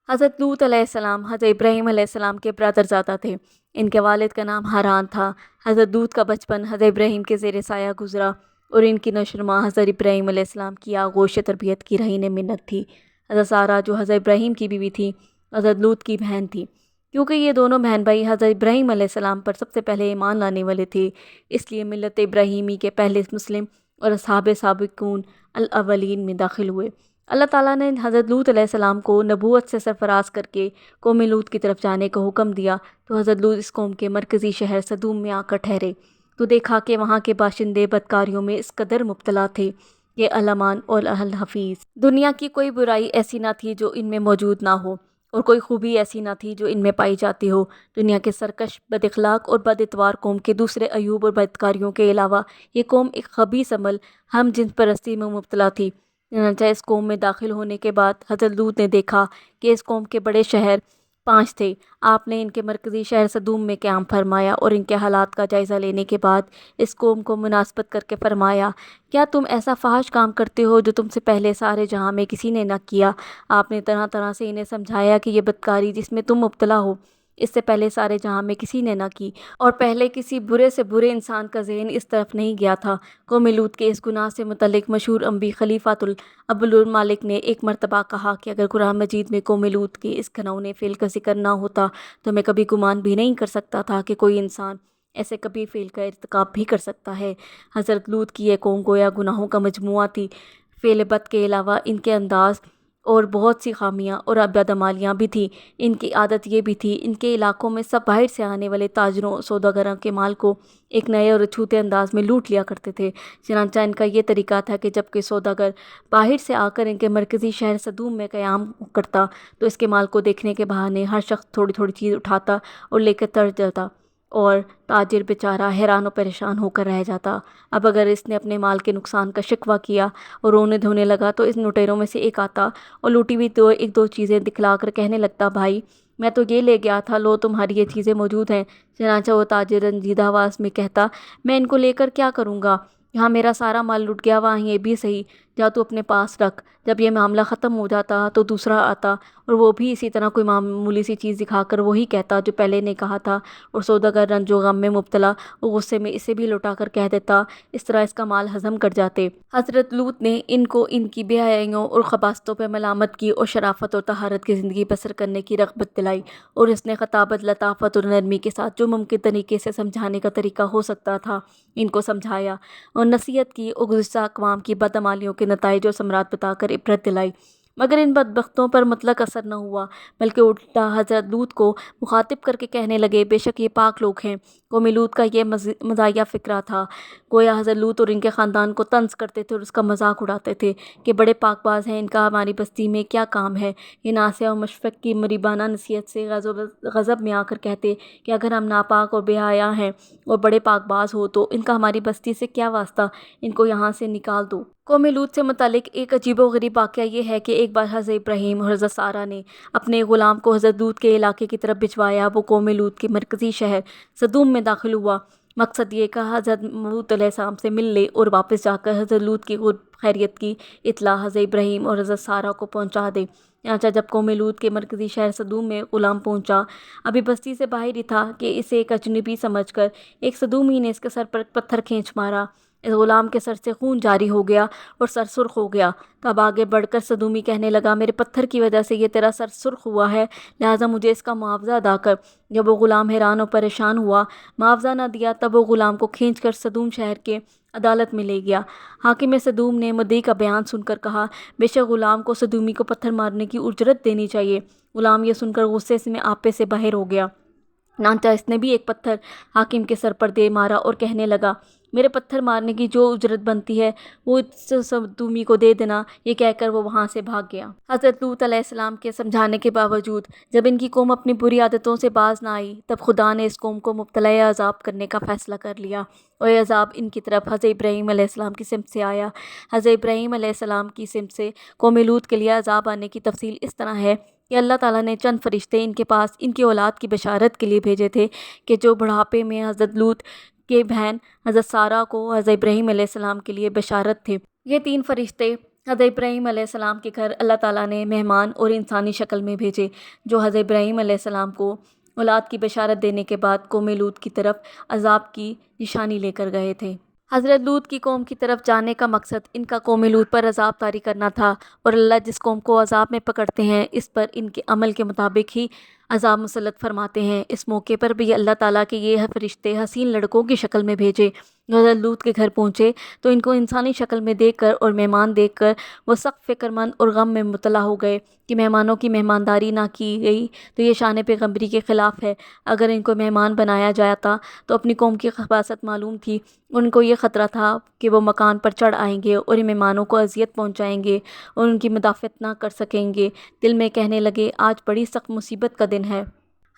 حضرت لوط علیہ السلام حضرت ابراہیم علیہ السلام کے برادرزادہ تھے۔ ان کے والد کا نام ہاران تھا۔ حضرت لوط کا بچپن حضرت ابراہیم کے زیر سایہ گزرا اور ان کی نشوونما حضرت ابراہیم علیہ السلام کی آغوش تربیت کی رہین منت تھی۔ حضرت سارہ جو حضرت ابراہیم کی بیوی تھی، حضرت لوط کی بہن تھی۔ کیونکہ یہ دونوں بہن بھائی حضرت ابراہیم علیہ السلام پر سب سے پہلے ایمان لانے والے تھے، اس لیے ملت ابراہیمی کے پہلے مسلم اور اصحاب سابقون الاولین میں داخل ہوئے۔ اللہ تعالیٰ نے حضرت لوط علیہ السلام کو نبوت سے سرفراز کر کے قوم لوط کی طرف جانے کا حکم دیا تو حضرت لوط اس قوم کے مرکزی شہر سدوم میں آ کر ٹھہرے تو دیکھا کہ وہاں کے باشندے بدکاریوں میں اس قدر مبتلا تھے کہ الامان اور الحفیظ دنیا کی کوئی برائی ایسی نہ تھی جو ان میں موجود نہ ہو، اور کوئی خوبی ایسی نہ تھی جو ان میں پائی جاتی ہو۔ دنیا کے سرکش، بد اخلاق اور بد اتوار قوم کے دوسرے عیوب اور بدکاریوں کے علاوہ یہ قوم ایک خبیث عمل ہم جنس پرستی میں مبتلا تھی۔ چنانچہ اس قوم میں داخل ہونے کے بعد حضرت لوط نے دیکھا کہ اس قوم کے بڑے شہر 5 تھے۔ آپ نے ان کے مرکزی شہر سدوم میں قیام فرمایا اور ان کے حالات کا جائزہ لینے کے بعد اس قوم کو مناسبت کر کے فرمایا، کیا تم ایسا فحش کام کرتے ہو جو تم سے پہلے سارے جہاں میں کسی نے نہ کیا؟ آپ نے طرح طرح سے انہیں سمجھایا کہ یہ بدکاری جس میں تم مبتلا ہو اس سے پہلے سارے جہاں میں کسی نے نہ کی، اور پہلے کسی برے سے برے انسان کا ذہن اس طرف نہیں گیا تھا۔ قوم لوط کے اس گناہ سے متعلق مشہور انبی خلیفۃ عبدالمالک نے ایک مرتبہ کہا کہ اگر قرآن مجید میں قوم لوط کے اس گھناؤنے فعل کا ذکر نہ ہوتا تو میں کبھی گمان بھی نہیں کر سکتا تھا کہ کوئی انسان ایسے کبھی فعل کا ارتکاب بھی کر سکتا ہے۔ حضرت لوط کی یہ قوم گویا گناہوں کا مجموعہ تھی۔ فعل بد کے علاوہ ان کے انداز اور بہت سی خامیاں اور بدعمالیاں بھی تھیں۔ ان کی عادت یہ بھی تھی، ان کے علاقوں میں سب باہر سے آنے والے تاجروں سوداگروں کے مال کو ایک نئے اور اچھوتے انداز میں لوٹ لیا کرتے تھے۔ چنانچہ ان کا یہ طریقہ تھا کہ جب کوئی سوداگر باہر سے آ کر ان کے مرکزی شہر سدوم میں قیام کرتا تو اس کے مال کو دیکھنے کے بہانے ہر شخص تھوڑی تھوڑی چیز اٹھاتا اور لے کر چڑھ جاتا، اور تاجر بیچارہ حیران و پریشان ہو کر رہ جاتا۔ اب اگر اس نے اپنے مال کے نقصان کا شکوہ کیا اور رونے دھونے لگا تو اس لٹیروں میں سے ایک آتا اور لوٹی ہوئی ایک دو چیزیں دکھلا کر کہنے لگتا، بھائی میں تو یہ لے گیا تھا، لو تمہاری یہ چیزیں موجود ہیں۔ چنانچہ وہ تاجر رنجیدہ آواز میں کہتا، میں ان کو لے کر کیا کروں گا؟ یہاں میرا سارا مال لٹ گیا، وہاں یہ بھی صحیح، جا تو اپنے پاس رکھ۔ جب یہ معاملہ ختم ہو جاتا تو دوسرا آتا اور وہ بھی اسی طرح کوئی معمولی سی چیز دکھا کر وہی کہتا جو پہلے نے کہا تھا، اور سوداگر رنج و غم میں مبتلا اور غصے میں اسے بھی لوٹا کر کہہ دیتا، اس طرح اس کا مال ہضم کر جاتے۔ حضرت لوط نے ان کو ان کی بے حیائیوں اور خباثتوں پہ ملامت کی اور شرافت اور طہارت کی زندگی بسر کرنے کی رغبت دلائی، اور اس نے خطابت، لطافت اور نرمی کے ساتھ جو ممکن طریقے سے سمجھانے کا طریقہ ہو سکتا تھا ان کو سمجھایا، اور نصیحت کی اور گزشتہ اقوام کی بدعمالیوں کے نتائج اور ثمرات بتا کر عبرت دلائی۔ مگر ان بدبختوں پر مطلق اثر نہ ہوا، بلکہ الٹا حضرت لوط کو مخاطب کر کے کہنے لگے، بے شک یہ پاک لوگ ہیں۔ قوم لوط کا یہ مزاحیہ فکرہ تھا، گویا حضرت لوط اور ان کے خاندان کو طنز کرتے تھے اور اس کا مذاق اڑاتے تھے کہ بڑے پاک باز ہیں، ان کا ہماری بستی میں کیا کام ہے۔ یہ ناصح و مشفق کی مریبانہ نصیحت سے غضب میں آ کر کہتے کہ اگر ہم ناپاک اور بے حیا ہیں اور بڑے پاک باز ہو تو ان کا ہماری بستی سے کیا واسطہ، ان کو یہاں سے نکال دو۔ قوم لوط سے متعلق ایک عجیب و غریب واقعہ یہ ہے کہ ایک بار حضرت ابراہیم اور حضرت سارہ نے اپنے غلام کو حضرت لوط کے علاقے کی طرف بھجوایا۔ وہ قوم لوط کے مرکزی شہر سدوم میں داخل ہوا۔ مقصد یہ کہ حضرت لوط علیہ السلام سے مل لے اور واپس جا کر حضرت لوط کی خیریت کی اطلاع حضرت ابراہیم اور حضرت سارہ کو پہنچا دے۔ چنانچہ جب قوم لوط کے مرکزی شہر سدوم میں غلام پہنچا، ابھی بستی سے باہر ہی تھا کہ اسے ایک اجنبی سمجھ کر ایک سدومی نے اس کے سر پر پتھر کھینچ مارا۔ اس غلام کے سر سے خون جاری ہو گیا اور سر سرخ ہو گیا۔ تب آگے بڑھ کر سدومی کہنے لگا، میرے پتھر کی وجہ سے یہ تیرا سر سرخ ہوا ہے، لہٰذا مجھے اس کا معاوضہ ادا کر۔ جب وہ غلام حیران اور پریشان ہوا، معاوضہ نہ دیا، تب وہ غلام کو کھینچ کر سدوم شہر کے عدالت میں لے گیا۔ حاکم سدوم نے مدعی کا بیان سن کر کہا، بے شک غلام کو سدومی کو پتھر مارنے کی اجرت دینی چاہیے۔ غلام یہ سن کر غصے میں آپے سے باہر ہو گیا، چنانچہ اس نے بھی ایک پتھر حاکم کے سر پر دے مارا اور کہنے لگا، میرے پتھر مارنے کی جو اجرت بنتی ہے وہ سدومی کو دے دینا۔ یہ کہہ کر وہ وہاں سے بھاگ گیا۔ حضرت لوط علیہ السلام کے سمجھانے کے باوجود جب ان کی قوم اپنی بری عادتوں سے باز نہ آئی، تب خدا نے اس قوم کو مبتلا عذاب کرنے کا فیصلہ کر لیا، اور یہ عذاب ان کی طرف حضرت ابراہیم علیہ السلام کی سمت سے آیا۔ حضرت ابراہیم علیہ السلام کی سمت سے قوم لوط کے لیے عذاب آنے کی تفصیل اس طرح ہے کہ اللہ تعالیٰ نے چند فرشتے ان کے پاس ان کی اولاد کی بشارت کے لیے بھیجے تھے کہ جو بڑھاپے میں حضرت لوط کے بہن حضرت سارہ کو حضرت ابراہیم علیہ السلام کے لیے بشارت تھے۔ یہ 3 فرشتے حضرت ابراہیم علیہ السلام کے گھر اللہ تعالیٰ نے مہمان اور انسانی شکل میں بھیجے، جو حضرت ابراہیم علیہ السلام کو اولاد کی بشارت دینے کے بعد قوم لوط کی طرف عذاب کی نشانی لے کر گئے تھے۔ حضرت لوط کی قوم کی طرف جانے کا مقصد ان کا قوم لوط پر عذاب طاری کرنا تھا، اور اللہ جس قوم کو عذاب میں پکڑتے ہیں اس پر ان کے عمل کے مطابق ہی عذاب مسلط فرماتے ہیں۔ اس موقع پر بھی اللہ تعالیٰ کے یہ فرشتے حسین لڑکوں کی شکل میں بھیجے۔ حضرت لوط کے گھر پہنچے تو ان کو انسانی شکل میں دیکھ کر اور مہمان دیکھ کر وہ سخت فکر مند اور غم میں مبتلا ہو گئے کہ مہمانوں کی مہمانداری نہ کی گئی تو یہ شان پیغمبری کے خلاف ہے۔ اگر ان کو مہمان بنایا جاتا تو اپنی قوم کی خباثت معلوم تھی، ان کو یہ خطرہ تھا کہ وہ مکان پر چڑھ آئیں گے اور ان مہمانوں کو اذیت پہنچائیں گے اور ان کی مدافعت نہ کر سکیں گے۔ دل میں کہنے لگے آج بڑی سخت مصیبت کا دن ہے۔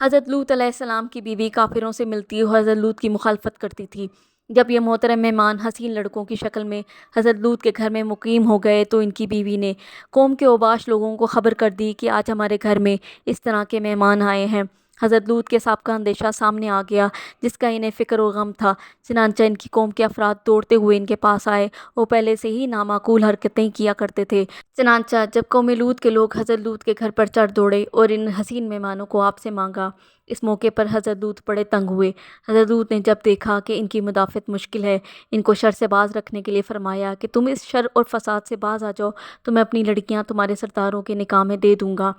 حضرت لوط علیہ السلام کی بیوی کافروں سے ملتی اور حضرت لوط کی مخالفت کرتی تھی۔ جب یہ محترم مہمان حسین لڑکوں کی شکل میں حضرت لوط کے گھر میں مقیم ہو گئے تو ان کی بیوی نے قوم کے اوباش لوگوں کو خبر کر دی کہ آج ہمارے گھر میں اس طرح کے مہمان آئے ہیں۔ حضرت لوط کے سابقہ اندیشہ سامنے آ گیا جس کا انہیں فکر و غم تھا، چنانچہ ان کی قوم کے افراد دوڑتے ہوئے ان کے پاس آئے۔ وہ پہلے سے ہی نامعقول حرکتیں کیا کرتے تھے، چنانچہ جب قوم لوط کے لوگ حضرت لوط کے گھر پر چڑھ دوڑے اور ان حسین مہمانوں کو آپ سے مانگا۔ اس موقع پر حضرت لوط بڑے تنگ ہوئے۔ حضرت لوط نے جب دیکھا کہ ان کی مدافعت مشکل ہے، ان کو شر سے باز رکھنے کے لیے فرمایا کہ تم اس شر اور فساد سے باز آ جاؤ تو میں اپنی لڑکیاں تمہارے سرداروں کے نکاح میں دے دوں گا۔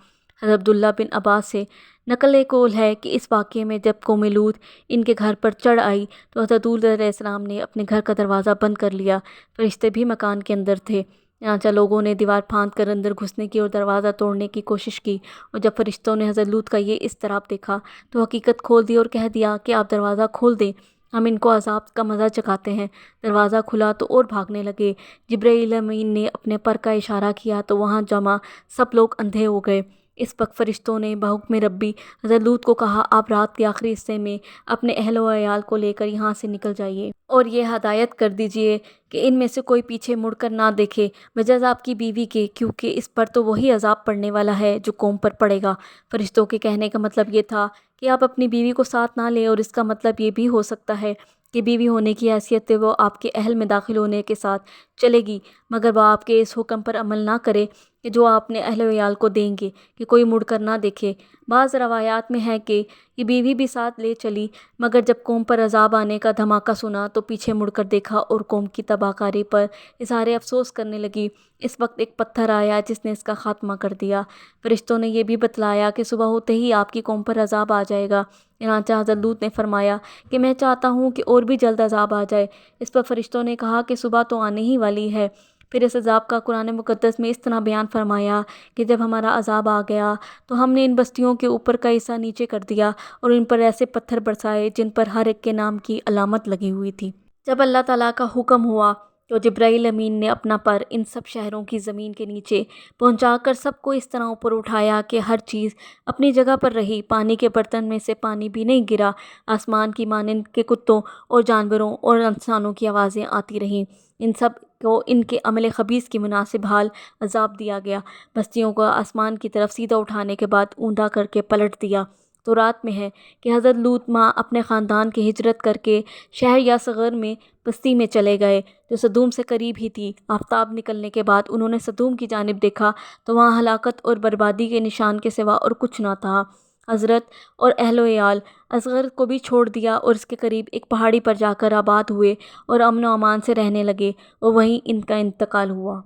حضرت عبداللہ بن عباس سے نقل قول ہے کہ اس واقعے میں جب قوم لوط ان کے گھر پر چڑھ آئی تو حضرت لوط علیہ السلام نے اپنے گھر کا دروازہ بند کر لیا۔ فرشتے بھی مکان کے اندر تھے، چنانچہ لوگوں نے دیوار پھاند کر اندر گھسنے کی اور دروازہ توڑنے کی کوشش کی، اور جب فرشتوں نے حضرت لوط کا یہ اضطراب دیکھا تو حقیقت کھول دی اور کہہ دیا کہ آپ دروازہ کھول دیں، ہم ان کو عذاب کا مزہ چکھاتے ہیں۔ دروازہ کھلا تو اور بھاگنے لگے۔ جبرائیل امین نے اپنے پر کا اشارہ کیا تو وہاں جمع سب لوگ اندھے ہو گئے۔ اس وقت فرشتوں نے بحکم ربی حضرت لوط کو کہا آپ رات کے آخری حصے میں اپنے اہل و عیال کو لے کر یہاں سے نکل جائیے اور یہ ہدایت کر دیجیے کہ ان میں سے کوئی پیچھے مڑ کر نہ دیکھے بجز آپ کی بیوی کے، کیونکہ اس پر تو وہی عذاب پڑنے والا ہے جو قوم پر پڑے گا۔ فرشتوں کے کہنے کا مطلب یہ تھا کہ آپ اپنی بیوی کو ساتھ نہ لیں، اور اس کا مطلب یہ بھی ہو سکتا ہے کہ بیوی ہونے کی حیثیت سے وہ آپ کے اہل میں داخل ہونے کے ساتھ چلے گی، مگر وہ آپ کے اس حکم پر عمل نہ کرے کہ جو آپ اپنے اہل و عیال کو دیں گے کہ کوئی مڑ کر نہ دیکھے۔ بعض روایات میں ہے کہ یہ بیوی بھی ساتھ لے چلی، مگر جب قوم پر عذاب آنے کا دھماکہ سنا تو پیچھے مڑ کر دیکھا اور قوم کی تباہ کاری پر اظہار افسوس کرنے لگی۔ اس وقت ایک پتھر آیا جس نے اس کا خاتمہ کر دیا۔ فرشتوں نے یہ بھی بتلایا کہ صبح ہوتے ہی آپ کی قوم پر عذاب آ جائے گا۔ چنانچہ حضرت لوط نے فرمایا کہ میں چاہتا ہوں کہ اور بھی جلد عذاب آ جائے۔ اس پر فرشتوں نے کہا کہ صبح تو آنے ہی والی ہے۔ پھر اس عذاب کا قرآن مقدس میں اس طرح بیان فرمایا کہ جب ہمارا عذاب آ گیا تو ہم نے ان بستیوں کے اوپر کا حصہ نیچے کر دیا اور ان پر ایسے پتھر برسائے جن پر ہر ایک کے نام کی علامت لگی ہوئی تھی۔ جب اللہ تعالیٰ کا حکم ہوا تو جبرائیل امین نے اپنا پر ان سب شہروں کی زمین کے نیچے پہنچا کر سب کو اس طرح اوپر اٹھایا کہ ہر چیز اپنی جگہ پر رہی۔ پانی کے برتن میں سے پانی بھی نہیں گرا۔ آسمان کی مانند کے کتوں اور جانوروں اور انسانوں کی آوازیں آتی رہیں۔ ان سب کو ان کے عمل خبیث کی مناسب حال عذاب دیا گیا۔ بستیوں کو آسمان کی طرف سیدھا اٹھانے کے بعد اوندا کر کے پلٹ دیا۔ تو رات میں ہے کہ حضرت لوط ماں اپنے خاندان کی ہجرت کر کے شہر یا صغر میں بستی میں چلے گئے جو سدوم سے قریب ہی تھی۔ آفتاب نکلنے کے بعد انہوں نے سدوم کی جانب دیکھا تو وہاں ہلاکت اور بربادی کے نشان کے سوا اور کچھ نہ تھا۔ حضرت اور اہل و عیال اصغر کو بھی چھوڑ دیا اور اس کے قریب ایک پہاڑی پر جا کر آباد ہوئے اور امن و امان سے رہنے لگے، اور وہیں ان کا انتقال ہوا۔